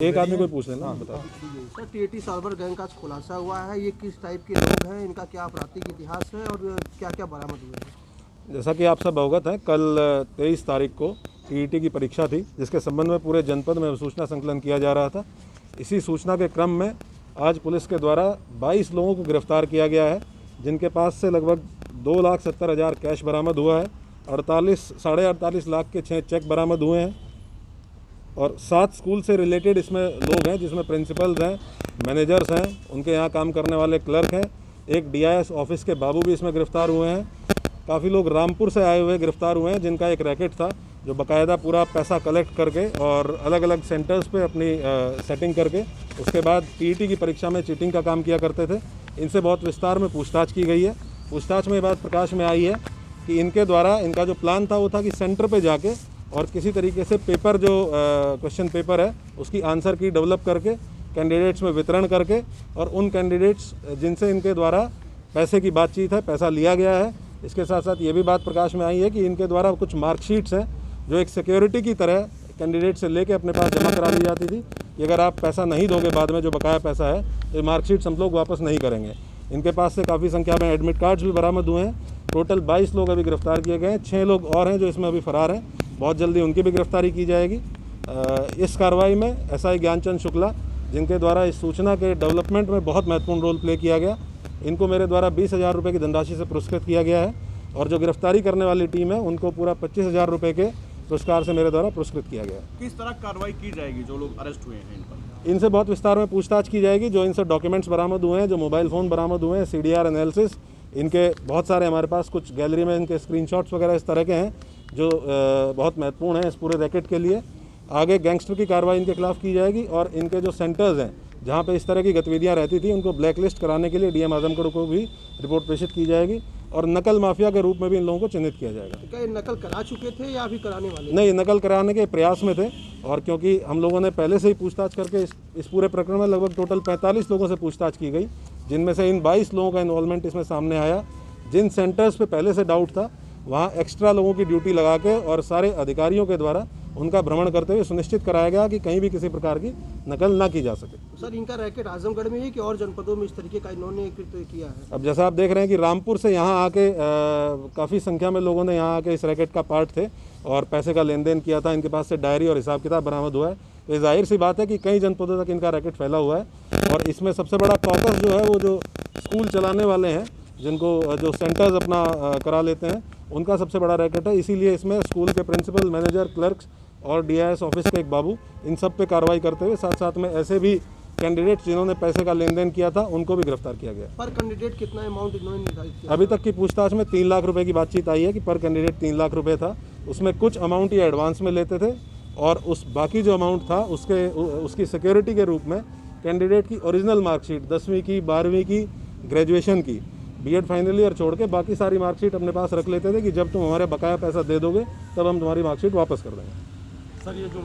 एक आदमी कोई पूछ लेना। बता सर, टीएटी सर्वर गैंग का खुलासा हुआ है। ये किस टाइप के लोग हैं, इनका क्या आपराधिक इतिहास है और क्या क्या बरामद हुए हैं? जैसा कि आप सब अवगत हैं, कल 23 तारीख को टीईटी की परीक्षा थी, जिसके संबंध में पूरे जनपद में सूचना संकलन किया जा रहा था। इसी सूचना के क्रम में आज पुलिस के द्वारा 22 लोगों को गिरफ्तार किया गया है, जिनके पास से लगभग 2,70,000 कैश बरामद हुआ है, 48 लाख के 6 चेक बरामद हुए हैं और 7 स्कूल से रिलेटेड इसमें लोग हैं, जिसमें प्रिंसिपल्स हैं, मैनेजर्स हैं, उनके यहाँ काम करने वाले क्लर्क हैं, एक डीआईएस ऑफिस के बाबू भी इसमें गिरफ्तार हुए हैं। काफ़ी लोग रामपुर से आए हुए गिरफ्तार हुए हैं, जिनका एक रैकेट था जो बाकायदा पूरा पैसा कलेक्ट करके और अलग अलग सेंटर्स पे अपनी सेटिंग करके उसके बाद टीईटी की परीक्षा में चीटिंग का काम किया करते थे। इनसे बहुत विस्तार में पूछताछ की गई है। पूछताछ में ये बात प्रकाश में आई है कि इनके द्वारा इनका जो प्लान था वो था कि सेंटर पे जाके और किसी तरीके से पेपर जो क्वेश्चन पेपर है उसकी आंसर की डेवलप करके कैंडिडेट्स में वितरण करके और उन कैंडिडेट्स जिनसे इनके द्वारा पैसे की बातचीत है, पैसा लिया गया है। इसके साथ साथ ये भी बात प्रकाश में आई है कि इनके द्वारा कुछ मार्कशीट्स हैं जो एक सिक्योरिटी की तरह कैंडिडेट से लेके अपने पास जमा करा ली जाती थी कि अगर आप पैसा नहीं दोगे बाद में जो बकाया पैसा है तो मार्कशीट्स हम लोग वापस नहीं करेंगे। इनके पास से काफ़ी संख्या में एडमिट कार्ड्स भी बरामद हुए हैं। टोटल 22 लोग अभी गिरफ्तार किए गए हैं। 6 लोग और हैं जो इसमें अभी फरार हैं। बहुत जल्दी उनकी भी गिरफ्तारी की जाएगी। इस कार्रवाई में एसआई ज्ञानचंद शुक्ला, जिनके द्वारा इस सूचना के डेवलपमेंट में बहुत महत्वपूर्ण रोल प्ले किया गया, इनको मेरे द्वारा 20,000 रुपये की धनराशि से पुरस्कृत किया गया है और जो गिरफ्तारी करने वाली टीम है उनको पूरा 25,000 रुपये के पुरस्कार से मेरे द्वारा पुरस्कृत किया गया। किस तरह कार्रवाई की जाएगी जो लोग अरेस्ट हुए हैं इन पर? इनसे बहुत विस्तार में पूछताछ की जाएगी। जो इनसे डॉक्यूमेंट्स बरामद हुए हैं, जो मोबाइल फ़ोन बरामद हुए हैं, सीडीआर एनालिसिस, इनके बहुत सारे हमारे पास कुछ गैलरी में इनके स्क्रीनशॉट्स वगैरह इस तरह के हैं जो बहुत महत्वपूर्ण हैं इस पूरे रैकेट के लिए। आगे गैंगस्टर की कार्रवाई इनके खिलाफ की जाएगी और इनके जो सेंटर्स हैं जहाँ पे इस तरह की गतिविधियाँ रहती थी उनको ब्लैकलिस्ट कराने के लिए डीएम आजमगढ़ को भी रिपोर्ट प्रेषित की जाएगी और नकल माफिया के रूप में भी इन लोगों को चिन्हित किया जाएगा। तो क्या ये नकल करा चुके थे या अभी कराने वाले? नहीं, नकल कराने के प्रयास में थे और क्योंकि हम लोगों ने पहले से ही पूछताछ करके इस पूरे प्रकरण में लगभग टोटल 45 लोगों से पूछताछ की गई, जिनमें से इन 22 लोगों का इन्वॉल्वमेंट इसमें सामने आया। जिन सेंटर्स पे पहले से डाउट था वहाँ एक्स्ट्रा लोगों की ड्यूटी लगा के और सारे अधिकारियों के द्वारा उनका भ्रमण करते हुए सुनिश्चित कराया गया कि कहीं भी किसी प्रकार की नकल ना की जा सके। सर, इनका रैकेट आजमगढ़ में है कि और जनपदों में इस तरीके का इन्होंने कृत्य किया है? अब जैसा आप देख रहे हैं कि रामपुर से यहाँ आके काफ़ी संख्या में लोगों ने यहाँ आके इस रैकेट का पार्ट थे और पैसे का लेन देन किया था। इनके पास से डायरी और हिसाब किताब बरामद हुआ है। तो ये जाहिर सी बात है कि कई जनपदों तक इनका रैकेट फैला हुआ है और इसमें सबसे बड़ा कॉकस जो है वो जो स्कूल चलाने वाले हैं, जिनको जो सेंटर्स अपना करा लेते हैं, उनका सबसे बड़ा रैकेट है। इसीलिए इसमें स्कूल के प्रिंसिपल, मैनेजर, क्लर्क्स और डीआईएस ऑफिस के एक बाबू, इन सब पे कार्रवाई करते हुए साथ साथ में ऐसे भी कैंडिडेट्स जिन्होंने पैसे का लेन देन किया था उनको भी गिरफ्तार किया गया। पर कैंडिडेट कितना अमाउंट इन्होंने निर्धारित किया? अभी तक की पूछताछ में 3 लाख रुपए की बातचीत आई है कि पर कैंडिडेट 3 लाख रुपए था। उसमें कुछ अमाउंट ये एडवांस में लेते थे और उस बाकी जो अमाउंट था उसकी सिक्योरिटी के रूप में कैंडिडेट की ओरिजिनल मार्कशीट 10वीं की, 12वीं की, ग्रेजुएशन की, बीएड फाइनल ईयर छोड़ के बाकी सारी मार्कशीट अपने पास रख लेते थे कि जब तुम हमारे बकाया पैसा दे दोगे तब हम तुम्हारी मार्कशीट वापस कर देंगे। सर, ये जो